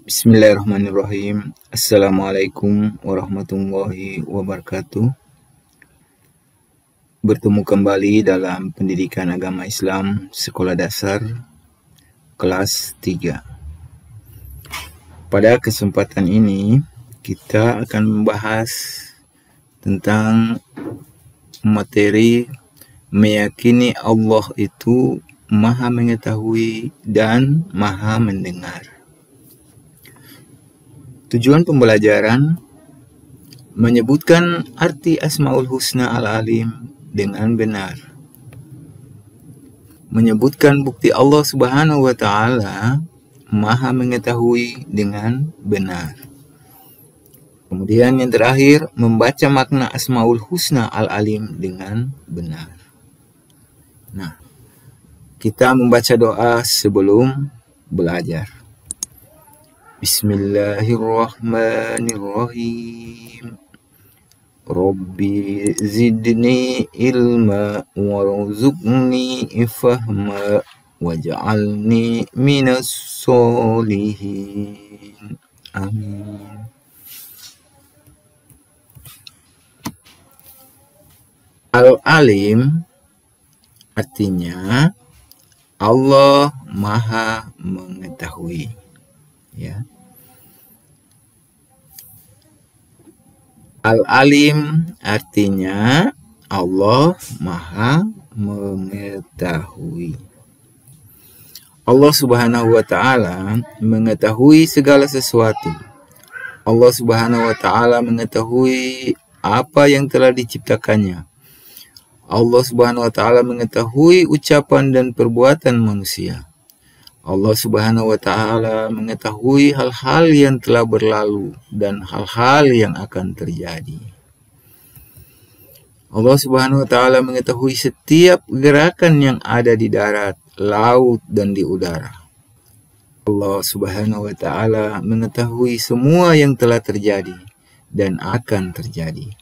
Bismillahirrahmanirrahim. Assalamualaikum warahmatullahi wabarakatuh. Bertemu kembali dalam pendidikan agama Islam Sekolah Dasar kelas 3. Pada kesempatan ini kita akan membahas tentang materi meyakini Allah itu Maha mengetahui dan Maha mendengar. Tujuan pembelajaran menyebutkan arti Asmaul Husna Al-Alim dengan benar. Menyebutkan bukti Allah Subhanahu wa Ta'ala Maha mengetahui dengan benar. Kemudian yang terakhir, membaca makna Asmaul Husna Al-Alim dengan benar. Nah, kita membaca doa sebelum belajar. Bismillahirrahmanirrahim. Rabbi zidni ilma warzuqni fahma waj'alni minas solihin. Amin. Al-Alim artinya Allah Maha mengetahui. Ya. Al-Alim artinya Allah Maha mengetahui. Allah Subhanahu wa Ta'ala mengetahui segala sesuatu. Allah Subhanahu wa Ta'ala mengetahui apa yang telah diciptakannya. Allah Subhanahu wa Ta'ala mengetahui ucapan dan perbuatan manusia. Allah Subhanahu wa Ta'ala mengetahui hal-hal yang telah berlalu dan hal-hal yang akan terjadi. Allah Subhanahu wa Ta'ala mengetahui setiap gerakan yang ada di darat, laut, dan di udara. Allah Subhanahu wa Ta'ala mengetahui semua yang telah terjadi dan akan terjadi.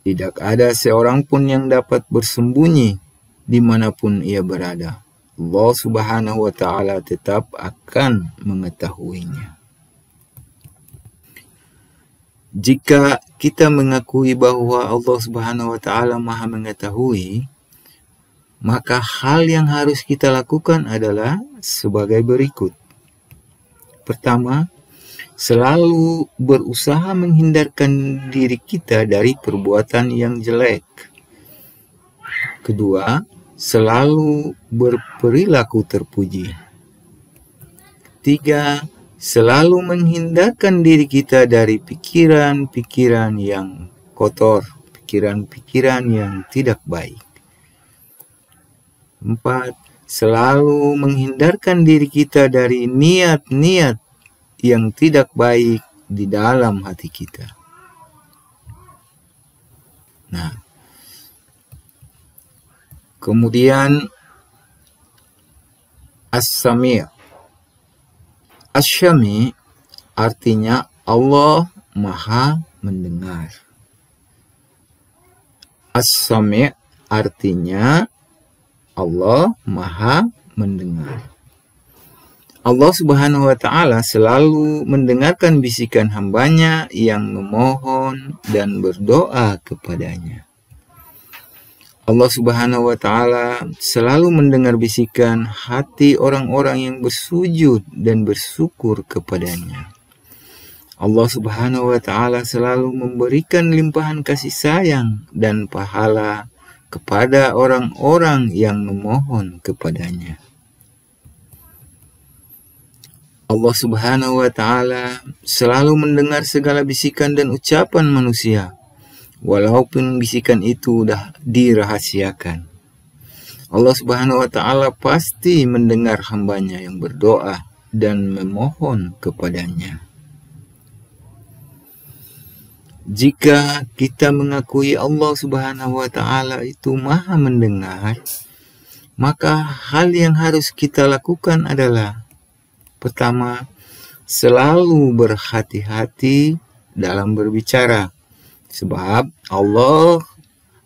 Tidak ada seorang pun yang dapat bersembunyi dimanapun ia berada. Allah Subhanahu wa Ta'ala tetap akan mengetahuinya. Jika kita mengakui bahwa Allah Subhanahu wa Ta'ala Maha mengetahui, maka hal yang harus kita lakukan adalah sebagai berikut. Pertama, selalu berusaha menghindarkan diri kita dari perbuatan yang jelek. Kedua, selalu berperilaku terpuji. Tiga, selalu menghindarkan diri kita dari pikiran-pikiran yang kotor, pikiran-pikiran yang tidak baik. Empat, selalu menghindarkan diri kita dari niat-niat yang tidak baik di dalam hati kita. Nah, kemudian As-Sami'. As-Sami' artinya Allah Maha mendengar. As-Sami' artinya Allah Maha mendengar. Allah Subhanahu wa Ta'ala selalu mendengarkan bisikan hambanya yang memohon dan berdoa kepadanya. Allah Subhanahu wa Ta'ala selalu mendengar bisikan hati orang-orang yang bersujud dan bersyukur kepadanya. Allah Subhanahu wa Ta'ala selalu memberikan limpahan kasih sayang dan pahala kepada orang-orang yang memohon kepadanya. Allah Subhanahu wa Ta'ala selalu mendengar segala bisikan dan ucapan manusia, walaupun bisikan itu sudah dirahasiakan. Allah Subhanahu wa Ta'ala pasti mendengar hambanya yang berdoa dan memohon kepadanya. Jika kita mengakui Allah Subhanahu wa Ta'ala itu Maha mendengar, maka hal yang harus kita lakukan adalah: pertama, selalu berhati-hati dalam berbicara, sebab Allah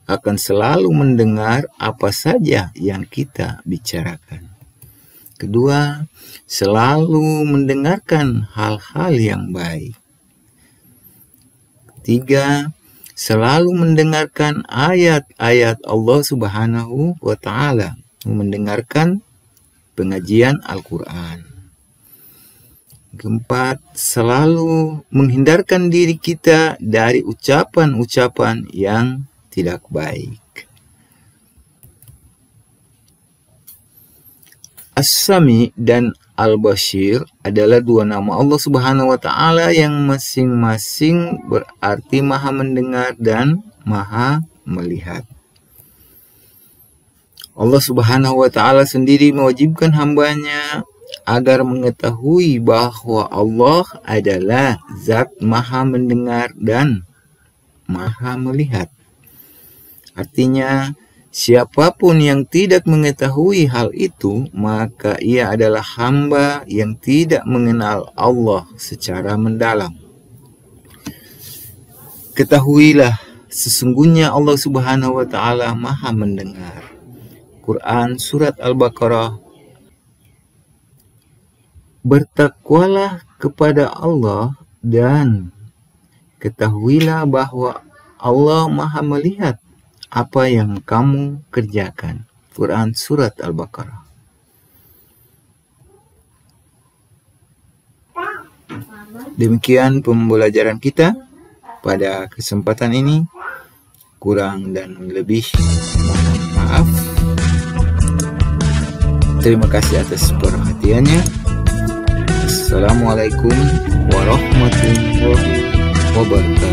akan selalu mendengar apa saja yang kita bicarakan. Kedua, selalu mendengarkan hal-hal yang baik. Ketiga, selalu mendengarkan ayat-ayat Allah Subhanahu wa Ta'ala, mendengarkan pengajian Al-Quran. Keempat, selalu menghindarkan diri kita dari ucapan-ucapan yang tidak baik. As-Sami dan Al-Bashir adalah dua nama Allah Subhanahu wa Ta'ala yang masing-masing berarti Maha mendengar dan Maha melihat. Allah Subhanahu wa Ta'ala sendiri mewajibkan hambanya agar mengetahui bahwa Allah adalah Zat Maha mendengar dan Maha melihat. Artinya, siapapun yang tidak mengetahui hal itu, maka ia adalah hamba yang tidak mengenal Allah secara mendalam. Ketahuilah, sesungguhnya Allah Subhanahu wa Ta'ala Maha mendengar. Quran Surat Al-Baqarah. Bertakwalah kepada Allah dan ketahuilah bahwa Allah Maha melihat apa yang kamu kerjakan. Quran Surat Al-Baqarah. Demikian pembelajaran kita pada kesempatan ini. Kurang dan lebih mohon maaf. Terima kasih atas perhatiannya. Assalamualaikum warahmatullahi wabarakatuh.